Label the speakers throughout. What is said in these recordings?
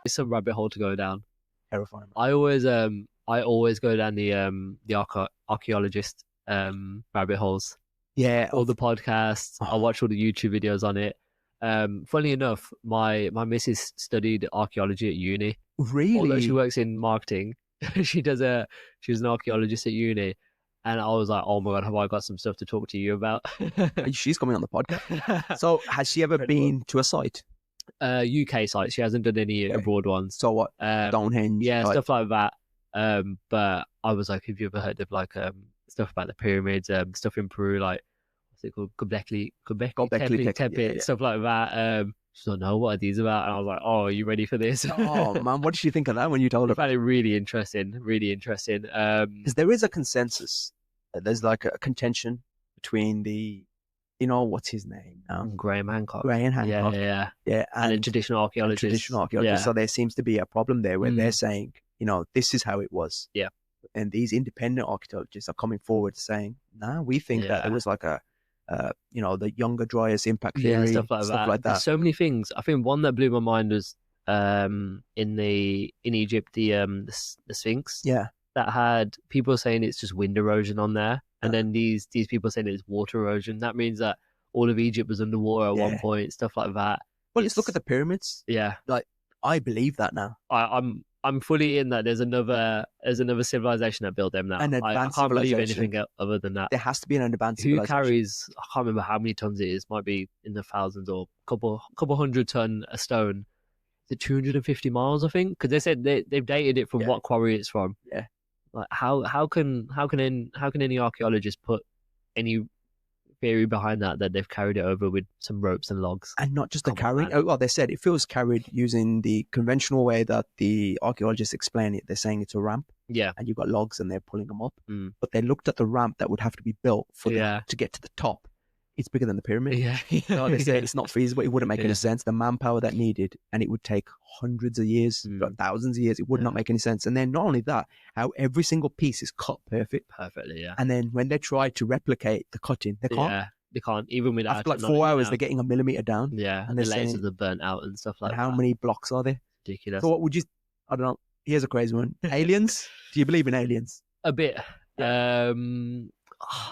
Speaker 1: It's a rabbit hole to go down.
Speaker 2: Terrifying.
Speaker 1: I always go down the archaeologist rabbit holes.
Speaker 2: Yeah,
Speaker 1: All the podcasts. I watch all the YouTube videos on it. Funny enough, my missus studied archaeology at uni.
Speaker 2: really.
Speaker 1: Although she works in marketing, she's an archaeologist at uni. And I was like, oh my God, have I got some stuff to talk to you about?
Speaker 2: She's coming on the podcast. So has she ever been to a site?
Speaker 1: UK sites. She hasn't done any abroad ones.
Speaker 2: So what? Stonehenge?
Speaker 1: Yeah, stuff like that. But I was like, have you ever heard of like stuff about the pyramids, stuff in Peru, like what's it called? Göbekli Tepe, stuff like that. She don't know what are these about, and I was like, oh, are you ready for this?
Speaker 2: Oh man, what did she think of that when you told her?
Speaker 1: I found it really interesting.
Speaker 2: Because there is a consensus. There's like a contention between the, what's his name now?
Speaker 1: Graham Hancock.
Speaker 2: Yeah.
Speaker 1: And traditional archaeologists. Yeah.
Speaker 2: So there seems to be a problem there where they're saying, this is how it was.
Speaker 1: Yeah.
Speaker 2: And these independent archaeologists are coming forward saying, nah, we think that it was like the Younger Dryas impact theory,
Speaker 1: stuff like that. There's so many things. I think one that blew my mind was in Egypt, the Sphinx.
Speaker 2: Yeah.
Speaker 1: That had people saying it's just wind erosion on there, and then these people saying it's water erosion. That means that all of Egypt was underwater at one point, stuff like that.
Speaker 2: Well, let's look at the pyramids.
Speaker 1: Yeah,
Speaker 2: like I believe that now.
Speaker 1: I'm fully in that. There's another civilization that built them now. I can't believe anything other than that.
Speaker 2: There has to be an advanced
Speaker 1: Who
Speaker 2: civilization.
Speaker 1: carries? I can't remember how many tons it is. Might be in the thousands or couple 100-ton a stone. Is it 250 miles? I think, because they said they've dated it from what quarry it's from.
Speaker 2: Yeah.
Speaker 1: Like how can any archaeologist put any theory behind that they've carried it over with some ropes and logs?
Speaker 2: And not just the carrying. Well, they said if it was carried using the conventional way that the archaeologists explain it, they're saying it's a ramp.
Speaker 1: Yeah.
Speaker 2: And you've got logs and they're pulling them up. But they looked at the ramp that would have to be built for to get to the top. It's bigger than the pyramid.
Speaker 1: Yeah.
Speaker 2: So they said it's not feasible. It wouldn't make any sense. The manpower that needed, and it would take hundreds of years, thousands of years. It would not make any sense. And then not only that, how every single piece is cut
Speaker 1: perfectly. Yeah.
Speaker 2: And then when they try to replicate the cutting, they can't.
Speaker 1: Yeah, they can't. Even with
Speaker 2: after like 4 hours, they're getting a millimeter down.
Speaker 1: Yeah, and the lasers are burnt out and stuff like that.
Speaker 2: How many blocks are there?
Speaker 1: Ridiculous.
Speaker 2: So what would you? I don't know. Here's a crazy one. Aliens? Do you believe in aliens?
Speaker 1: A bit. Yeah.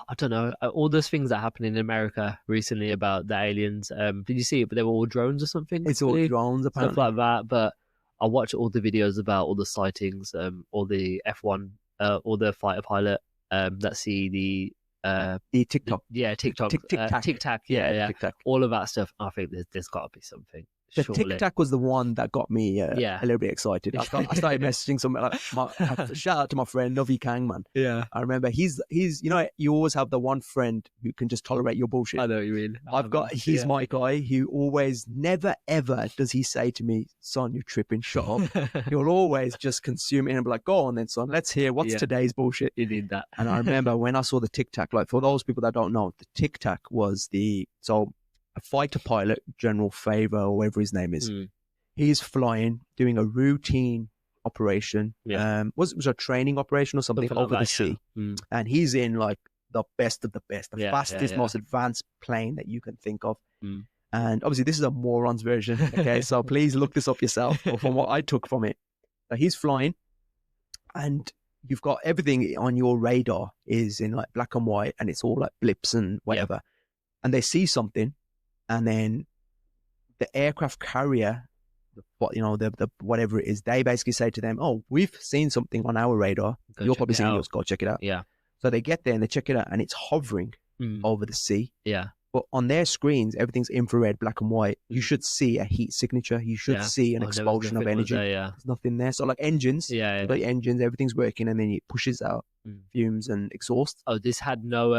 Speaker 1: I don't know. All those things that happened in America recently about the aliens. Did you see it? But they were all drones or something.
Speaker 2: It's all drones, apparently.
Speaker 1: Stuff like that. But I watch all the videos about all the sightings, all the F1, all the fighter pilot that see the
Speaker 2: TikTok.
Speaker 1: Tic Tac. Yeah.
Speaker 2: Tic-tac.
Speaker 1: All of that stuff. I think there's got to be something.
Speaker 2: The Tic Tac was the one that got me a little bit excited. I started messaging something like, shout out to my friend Novi Kang, man.
Speaker 1: Yeah,
Speaker 2: I remember he's you always have the one friend who can just tolerate your bullshit.
Speaker 1: I know what you mean.
Speaker 2: He's my guy who always, never ever does he say to me, son, you're tripping, shut up. He'll always just consume it and be like, go on then, son, let's hear what's today's bullshit.
Speaker 1: You need that.
Speaker 2: And I remember when I saw the Tic Tac, like for those people that don't know, the Tic Tac was a fighter pilot, General Favor or whatever his name is. He's flying, doing a routine operation. Was a training operation or something over the sea. And he's in like the best of the best, the fastest, most advanced plane that you can think of. And obviously this is a moron's version. Okay, so please look this up yourself. Or from what I took from it, he's flying, and you've got everything on your radar is in like black and white, and it's all like blips and whatever. And they see something. And then the aircraft carrier, the whatever it is, they basically say to them, "Oh, we've seen something on our radar. You're probably seeing yours. Go check it out."
Speaker 1: Yeah.
Speaker 2: So they get there and they check it out, and it's hovering over the sea.
Speaker 1: Yeah.
Speaker 2: But on their screens, everything's infrared, black and white. You should see a heat signature. You should see an expulsion of energy.
Speaker 1: There's
Speaker 2: nothing there. So like engines, engines, everything's working, and then it pushes out fumes and exhaust.
Speaker 1: Oh, this had no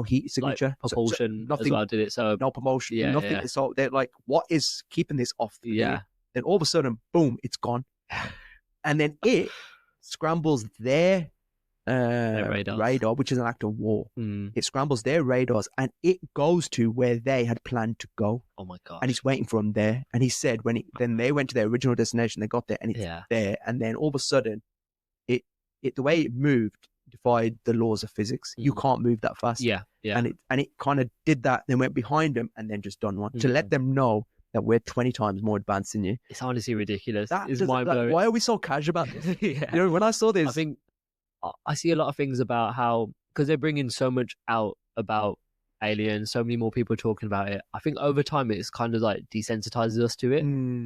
Speaker 2: heat signature,
Speaker 1: like propulsion.
Speaker 2: Nothing.
Speaker 1: As well, did it? So
Speaker 2: no propulsion, nothing. Yeah. So they're like, what is keeping this off?
Speaker 1: Yeah.
Speaker 2: Then all of a sudden, boom, it's gone, and then it scrambles their radar, which is an act of war. It scrambles their radars and it goes to where they had planned to go.
Speaker 1: Oh my god!
Speaker 2: And it's waiting for them there. And he said then they went to their original destination, they got there and it's there. And then all of a sudden, it the way it moved defied the laws of physics. You can't move that fast.
Speaker 1: Yeah.
Speaker 2: And it kind of did that. Then went behind them and then just done one to let them know that we're 20 times more advanced than you.
Speaker 1: It's honestly ridiculous. It's
Speaker 2: mind-blowing. Why are we so casual about this?
Speaker 1: Yeah.
Speaker 2: You know, when I saw this,
Speaker 1: I think I see a lot of things about how, because they're bringing so much out about aliens, so many more people talking about it. I think over time it's kind of like desensitizes us to it,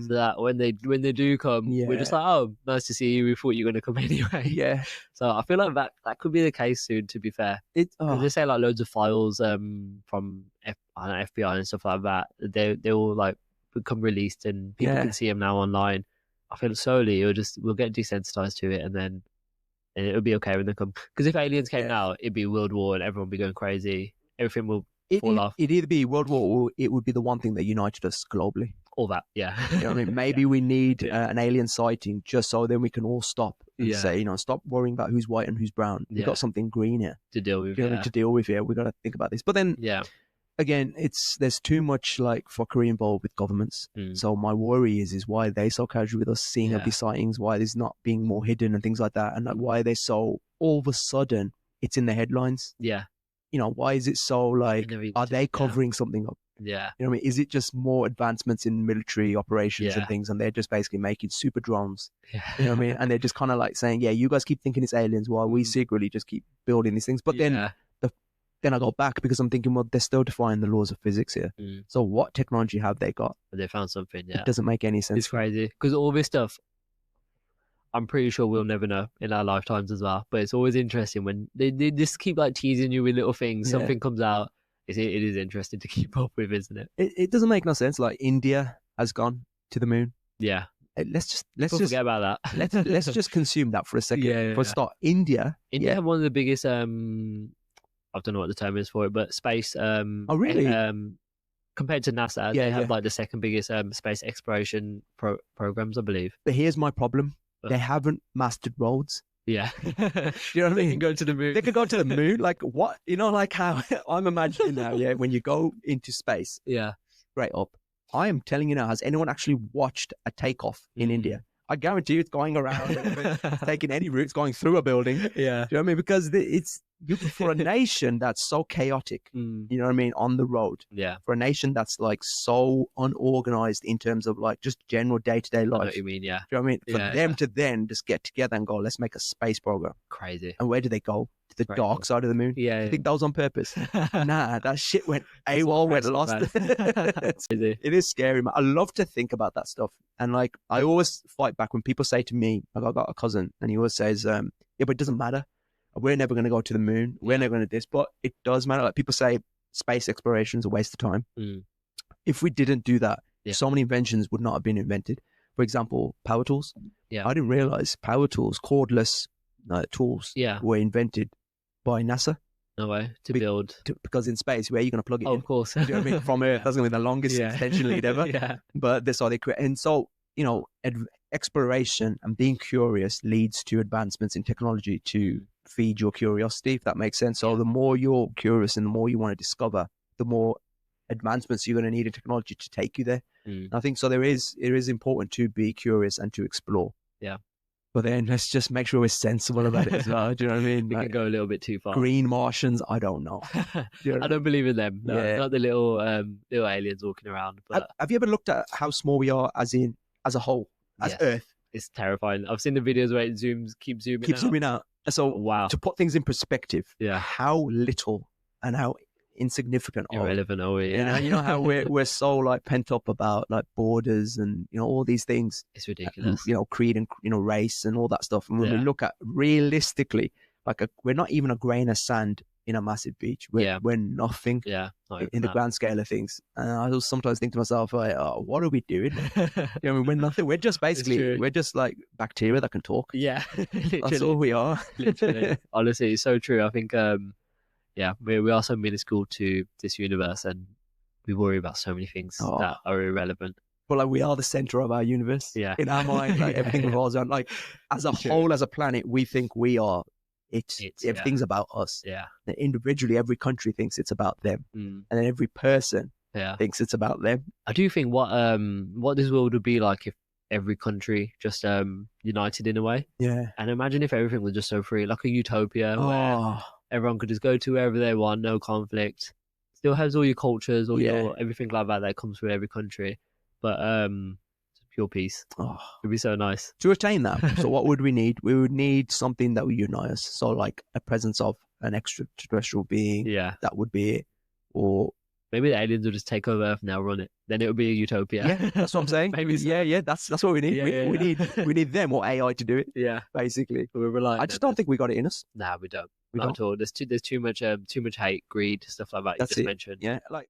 Speaker 1: so that when they do come, we're just like, oh, nice to see you. We thought you were going to come anyway.
Speaker 2: Yeah.
Speaker 1: So I feel like that could be the case soon. To be fair, because they say like loads of files from FBI and stuff like that. They all like become released and people can see them now online. I feel slowly we'll get desensitized to it, and then it'll be okay when they come. Because if aliens came now, it'd be world war and everyone would be going crazy. Everything will fall off.
Speaker 2: It'd either be world war or it would be the one thing that united us globally.
Speaker 1: All that, yeah.
Speaker 2: You know what I mean? Maybe we need an alien sighting just so then we can all stop and say, you know, stop worrying about who's white and who's brown. We've got something green here
Speaker 1: to deal with.
Speaker 2: To deal with here. We've got to think about this. But then, again, there's too much like fuckery involved with governments. So my worry is why are they so casual with us seeing of these sightings? Why there's not being more hidden and things like that, and like why they're so all of a sudden it's in the headlines.
Speaker 1: Yeah.
Speaker 2: You know, why is it so like, are they covering something up?
Speaker 1: Yeah.
Speaker 2: You know what I mean? Is it just more advancements in military operations and things, and they're just basically making super drones?
Speaker 1: Yeah.
Speaker 2: You know what I mean? And they're just kind of like saying, yeah, you guys keep thinking it's aliens while we secretly just keep building these things. But then I go back because I'm thinking, well, they're still defying the laws of physics here. So what technology have they got?
Speaker 1: They found something,
Speaker 2: It doesn't make any sense.
Speaker 1: It's crazy. Because all this stuff, I'm pretty sure we'll never know in our lifetimes as well. But it's always interesting when they just keep like teasing you with little things. Something comes out. It is interesting to keep up with, isn't it?
Speaker 2: It doesn't make no sense. Like India has gone to the moon.
Speaker 1: Yeah.
Speaker 2: Let's just
Speaker 1: forget about that.
Speaker 2: let's just consume that for a second. For a start, India
Speaker 1: have one of the biggest I don't know what the term is for it, but space
Speaker 2: oh really?
Speaker 1: Compared to NASA, they have like the second biggest space exploration programs, I believe.
Speaker 2: But here's my problem. They haven't mastered roads.
Speaker 1: Yeah.
Speaker 2: You know what I mean?
Speaker 1: They can go to the moon.
Speaker 2: They can go to the moon. Like what? You know, like how I'm imagining now, when you go into space.
Speaker 1: Yeah.
Speaker 2: Straight up. I am telling you now, has anyone actually watched a takeoff in India? I guarantee you it's going around, taking any route, it's going through a building.
Speaker 1: Yeah.
Speaker 2: Do you know what I mean? Because it's for a nation that's so chaotic, you know what I mean, on the road.
Speaker 1: Yeah.
Speaker 2: For a nation that's like so unorganized in terms of like just general day-to-day life.
Speaker 1: I know what you mean, yeah.
Speaker 2: Do you know what I mean? For them to then just get together and go, let's make a space program.
Speaker 1: Crazy.
Speaker 2: And where do they go? To the dark side of the moon?
Speaker 1: Yeah.
Speaker 2: I think that was on purpose. Nah, that shit went AWOL, went lost. It is scary, man. I love to think about that stuff. And like, I always fight back when people say to me, like I got a cousin and he always says, yeah, but it doesn't matter. We're never going to go to the moon. We're never going to do this, but it does matter. Like people say space exploration is a waste of time. If we didn't do that, so many inventions would not have been invented. For example, power tools.
Speaker 1: Yeah.
Speaker 2: I didn't realize power tools, cordless tools were invented by NASA.
Speaker 1: No way. Build.
Speaker 2: Because in space, where are you going to plug it in?
Speaker 1: Of course.
Speaker 2: Do you know what I mean? From Earth, that's going to be the longest extension lead ever.
Speaker 1: Yeah.
Speaker 2: But that's how they create. And so, you know, exploration and being curious leads to advancements in technology to feed your curiosity, if that makes sense. So the more you're curious and the more you want to discover, the more advancements you're going to need in technology to take you there. I think so. It is important to be curious and to explore.
Speaker 1: Yeah.
Speaker 2: But then let's just make sure we're sensible about it as well. Do you know what I mean?
Speaker 1: We can go a little bit too far.
Speaker 2: Green Martians, I don't know.
Speaker 1: I don't believe in them. No, not the little aliens walking around. But
Speaker 2: have you ever looked at how small we are as a whole, as Earth?
Speaker 1: It's terrifying. I've seen the videos where it keeps zooming out.
Speaker 2: So wow. To put things in perspective, how little and how insignificant
Speaker 1: irrelevant are we?
Speaker 2: Yeah. You know how we're so like pent up about like borders and you know all these things.
Speaker 1: It's ridiculous.
Speaker 2: You know, creed and race and all that stuff. And when we look at realistically, like we're not even a grain of sand in a massive beach. We're nothing.
Speaker 1: Yeah.
Speaker 2: In the grand scale of things. And I will sometimes think to myself, like, oh, what are we doing? You know, I mean, we're nothing. We're just basically we're just like bacteria that can talk.
Speaker 1: Yeah.
Speaker 2: That's all we are.
Speaker 1: Literally. Honestly, it's so true. I think we are so minuscule to this universe and we worry about so many things that are irrelevant.
Speaker 2: But like we are the center of our universe.
Speaker 1: Yeah.
Speaker 2: In our mind, like everything revolves around like as a whole, as a planet, we think we are everything's about us.
Speaker 1: Yeah.
Speaker 2: And individually, every country thinks it's about them. And then every person thinks it's about them.
Speaker 1: I do think what this world would be like if every country just united in a way.
Speaker 2: Yeah.
Speaker 1: And imagine if everything was just so free, like a utopia where everyone could just go to wherever they want, no conflict. Still has all your cultures, all your everything like that comes through every country. but pure peace.
Speaker 2: Oh.
Speaker 1: It'd be so nice
Speaker 2: To attain that. So what would we need? We would need something that would unite us. So like a presence of an extraterrestrial being.
Speaker 1: Yeah,
Speaker 2: that would be it. Or
Speaker 1: maybe the aliens will just take over Earth now, run it. Then it would be a utopia.
Speaker 2: Yeah, that's what I'm saying.
Speaker 1: Maybe so.
Speaker 2: Yeah, that's what we need. We need them or AI to do it.
Speaker 1: Yeah,
Speaker 2: basically.
Speaker 1: we're relying.
Speaker 2: I just don't think we got it in us.
Speaker 1: Nah, we don't.
Speaker 2: We
Speaker 1: Not
Speaker 2: don't.
Speaker 1: at all. There's too much hate, greed, stuff like that.
Speaker 2: That's
Speaker 1: you just
Speaker 2: it.
Speaker 1: mentioned.
Speaker 2: Yeah, like